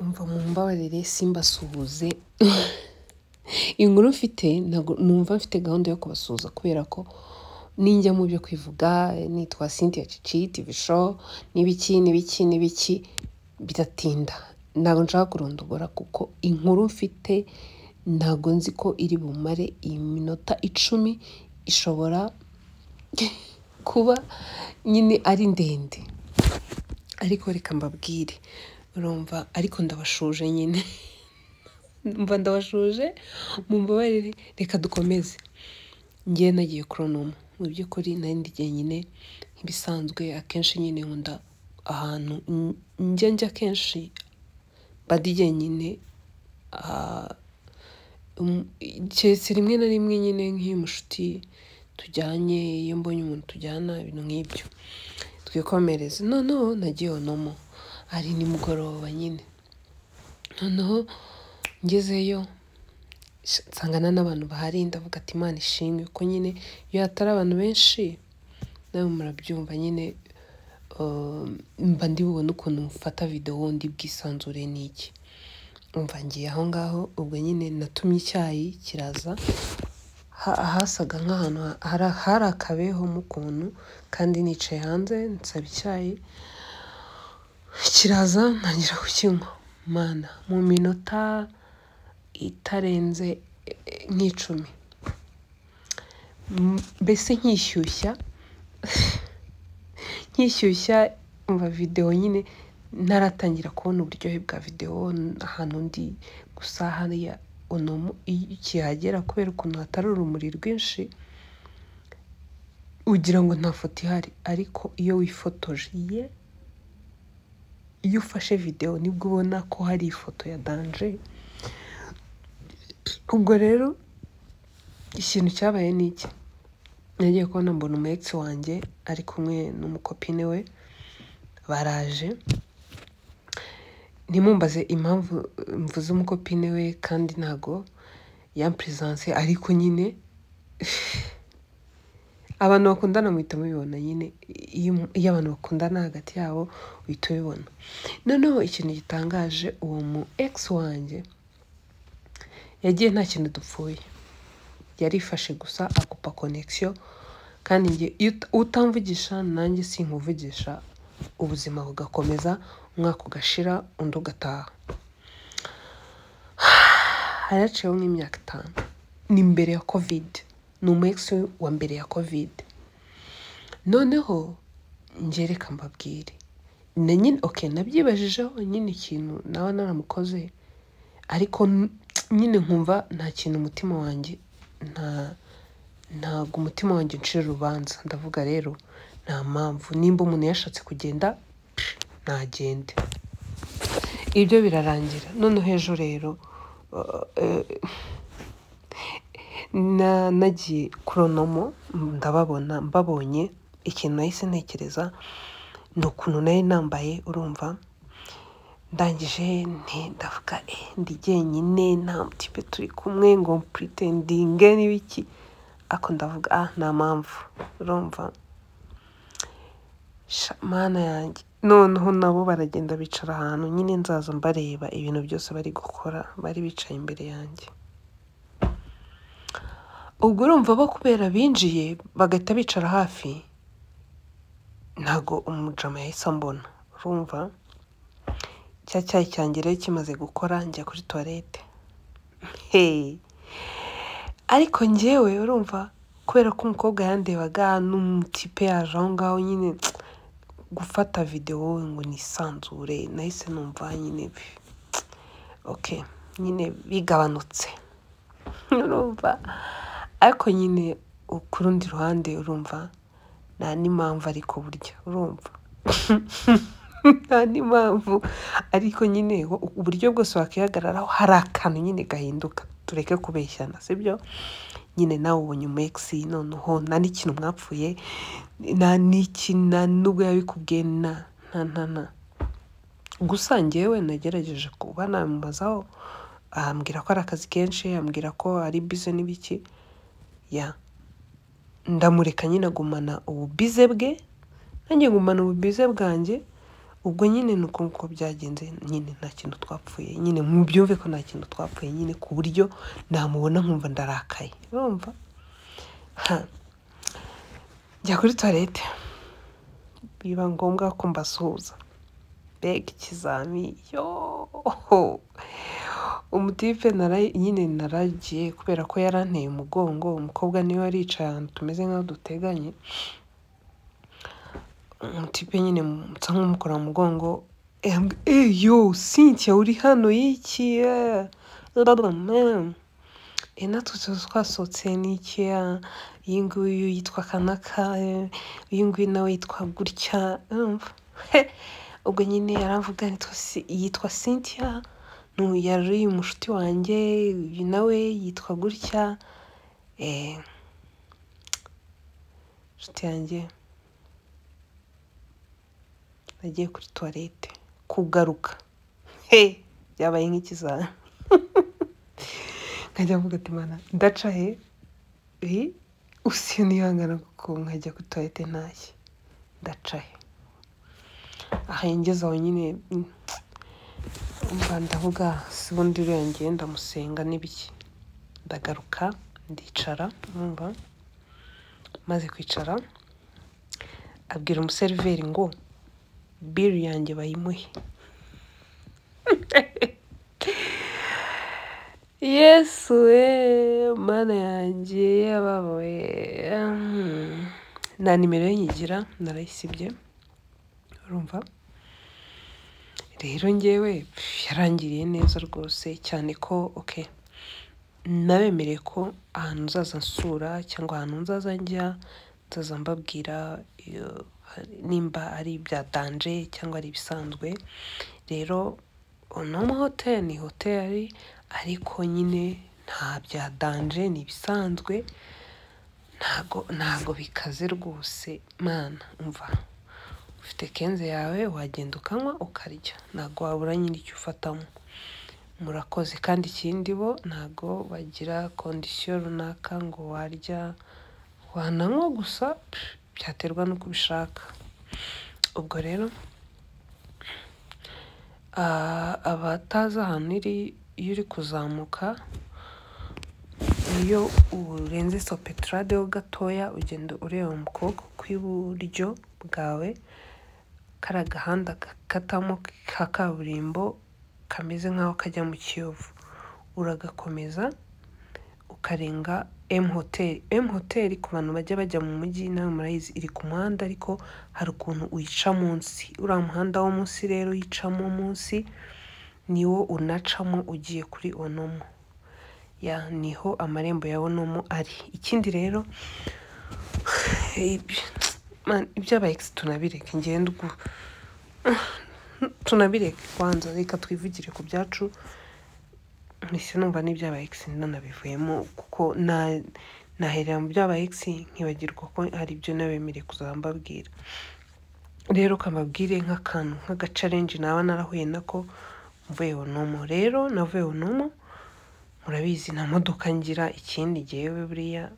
umva mumbabarire simbasuhuze inkuru mfite ntago numva mfite gahunda yo kubasuhuza kubera ko ninjya mu byo kwivuga nitwa Cynthia Chichi TV show n'ibiki biratinda ntago nshaka kurondogora kuko inkuru mfite ntago nzi ko iri bumare iminota 10 ishobora kuba nyine ari ndende ariko reka mbabwire urumva ariko ndabashuje nyine mva ndabashuje mumbabarire reka dukomeze ngiye nagiye Chronomo mu by'ukuri nari ndigiye nyine ibisanzwe akenshi nyine nkunda ahantu njya kenshi badige nyine cyese rimwe na rimwe nyine nk'imushuti tujyanye iyo mbonye umuntu tujyana ibintu nk'ibyo twikomereze noneho nagiye Onomo ari nimugoroba nyine noneho ngezeyo nsangana n'abantu bahari ndavuga ati Imana ishimwe ko nyine iyo hatari abantu benshi nawe murabyumva nyine mba ndi bubone ukuntu mfata video ndi bwisanzure n'iki umva ngiye aho ngaho ubwo nyine natumye icyayi kiraza hasaga nk'ahantu hari akabeho mu kuntu kandi nicaye hanze nsaba icyayi kiraza ntangira kukinywa mana mu minota itarenze nk'icumi mbese nkishyushya umva video nyine ntaratangira kubona uburyohe bwa video ahantu ndi gusa hariya Onomo ikihagera kubera ukuntu hatari urumuri rwinshi ugira ngo nta foto ihari ariko iyo wifotoje iyo ufashe video nibwo ubona ko hari ifoto ya danger ubwo rero ikintu cyabaye niki nagiye kubona mbona umu-ex wanjye ari kumwe n'umukopine we baraje nimumbaze impamvu mvuze umukopine we kandi ntago yampresence ariko nyine abantu bakundana muhita mubibona nyine iyo abantu bakundana hagati yabo uhita ubibona noneho ikintu gitangaje uwo mu-ex wanjye yagiye nta kintu dupfuye yarifashe gusa akupa connection kandi nge utamvugisha nanjye sinkuvugisha ubuzima bugakomeza umwaka ugashira undi ugataha haraciyeho nk'imyaka 5 ni mbere ya covid ni umu-ex wa mbere ya covid noneho ngereka mbabwire na nyine okay nabyibajijeho nyine ikintu nawe naramukoze ariko nyine nkumva nta kintu umutima wanjye ntago umutima wanjye ncira urubanza ndavuga rero nta mpamvu nimba umuntu yashatse kugenda ntagende ibyo birarangira noneho ejo rero nagiye Chronomo mbabonye ikintu nahise ntekereza ni ukuntu nari nambaye urumva ndangije ndavuga ndi jyenyine nta mutipe turi kumwe ngo pretendinge n'ibiki ako ndavuga nta mpamvu urumva mana yanjye noneho nabo baragenda bicara ahantu nyine nzaza mbareba ibintu byose bari gukora bari bicaye imbere yanjye ubwo urumva bo kubera binjiye bagahita bicara hafi ntago umujama yahise ambona urumva cyayi cyanjye rero kimaze gukora njya kuri toilette ariko njyewe urumva kubera ko umukobwa yandebaga n'umutipe yaje aho ngaho nyine gufata video ngo nisanzure nahise numva nyine okay nyine bigabanutse urumva ariko nyine ku rundi ruhande urumva nta n'impamvu ariko burya urumva nta n'impamvu ariko nyine uburyo bwose wakihagararaho hari akantu nyine gahinduka tureke kubeshyana sibyo nyine nawe ubonye umu-ex noneho nta n'ikintu mwapfuye nta nubwo yabikubwiye nta gusa njyewe nagerageje kuba namubazaho ambwira ko ari akazi kenshi ambwira ko ari busy n'ibiki ndamureka nyine agumana ububize bwe nanjye ngumana ububize bwanjye ubwo nyine nuko uko byagenze nyine nta kintu twapfuye nyine mubyumve ko nta kintu twapfuye nyine ku buryo namubona nkumva ndarakaye urumva njya kuri toilette biba ngombwa ko mbasuhuza mbega ikizami umutipe nyine naragiye kubera ko yaranteye umugongo umukobwa niwe aricaye ahantu tumeze nk'aho duteganye umutipe nyine nsa nk'umukora mu mugongo yo Cynthia uri hano y'iki natwe twasohotse n'iki iyi nguyu yitwa kanaka iyi nguyu nawe yitwa gutya ubwo nyine yaravuga yitwa Cynthia yari umushuti wanjye uyu nawe yitwa gutya inshuti yanjye nagiye kuri toilette kugaruka byabaye nk'ikizami nkajya mvuga ati mana ndaca usiyo nihangana kuko nkajya kuri toilette ntashye ndaca aha ngeze aho nyine ndavuga sibundi uriya ngiye ndamusenga n'ibiki ndagaruka ndicara numva maze kwicara abwira umuseriveri ngo bill yanjye bayimuhe yesu mana yanjye yababaye nta nimero ye nyigira narayisibye urumva rero ngewe yarangiriye neza rwose cyane ko nabemereye ko ahantu nzaza nsura cyangwa ahantu nzaza njya nzaza mbabwira nimba ari ibya danje cyangwa ari ibisanzwe rero Onomo Hotel ni hoteli ariko nyine nta bya danje ni ibisanzwe ntago bikaze rwose mana umva ufite kenze yawe wagenda ukanywa ukarya ntago wabura nyine icyo ufatamo murakoze kandi ikindi bo ntago bagira kondisiyo runaka ngo warya wananywa gusa byaterwa n'uko ubishaka ubwo rero abatazi ahantu iyo uri kuzamuka iyo urenze Sopetrade ho gatoya ugenda ureba mu kuboko kw'iburyo bwawe kari agahanda gakatamo ka kaburimbo kameze nk'aho kajya mu Kiyovu uragakomeza ukarenga M Hotel ku bantu bajya mu mujyi nawe murayizi iri ku muhanda ariko hari ukuntu uyica munsi uriya muhanda wo munsi rero yicamo munsi niwo unacamo ugiye kuri Onomo niho amarembo ya Onomo ari ikindi rero iby'aba ex tunabireke ngende tunabireke kwanza reka twivugire ku byacu mpise numva n'iby'aba ex nanabivuyemo kuko naherera mu by'aba ex nkibagirwa ko hari ibyo nabemereye kuzambabwira rero kamabwire nk'akantu nk'agacalenje naba narahuye nako mvuye Onomo rero navuye Onomo murabizi nta modoka ngira ikindi giyewe buriya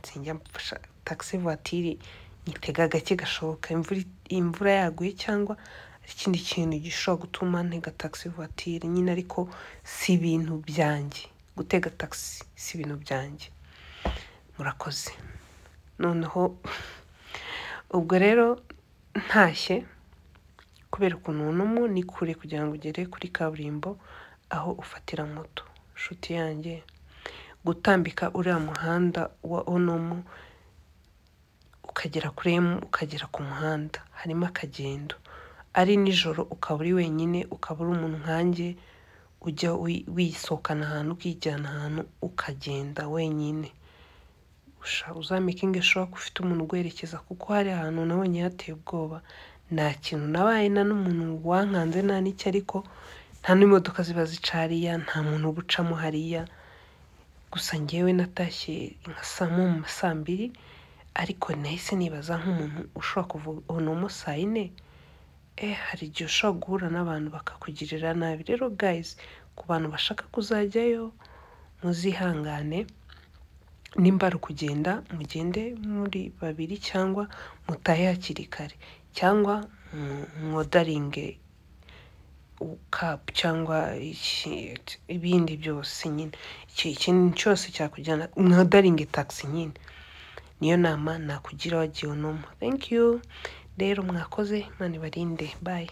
sinjya mfasha taxi voiture nyitega gake gashoboka imvura yaguye cyangwa ikindi kintu gishobora gutuma ntega taxi voiture nyine ariko si ibintu byanjye gutega taxi si ibintu byanjye murakoze noneho ubwo rero ntashye kubera ukuntu Onomo ni kure kugira ngo ugere kuri kaburimbo aho ufatira moto nshuti yanjye gutambika uriya muhanda wa Onomo ukagera kuri ukagera ku muhanda harimo akagendo ari nijoro ukaba uri wenyine ukaba uri umuntu nkanjye ujya wisohokana ahantu ukijyana ahantu ukagenda wenyine uzamikinge sure ko ufite umuntu ugwerekeza kuko hari ahantu nabonye hateye ubwoba nta kintu nabaye na n'umuntu wankanze nta n'icyo ariko nta n'imodoka ziba zicariya nta muntu ubucamo hariya gusa ngewe natashye nka saa 2 ariko nahise nibaza nk'umuntu ushobora kuvuga Onomo saa 4 hari igihe ushobora guhura n'abantu bakakugirira nabi rero guys ku bantu bashaka kuzajyayo muzihangane nimba ari kugenda mugende muri babiri cyangwa mutahe hakiri kare cyangwa mwodaringe kapu cyangwa ibindi byose nyine ikintu cyose cyakujyana mwodaringe taxi nyine, niyo nama nakugira wagiye unomo. Thank you rero, mwakoze, Imana ibarinde, bye.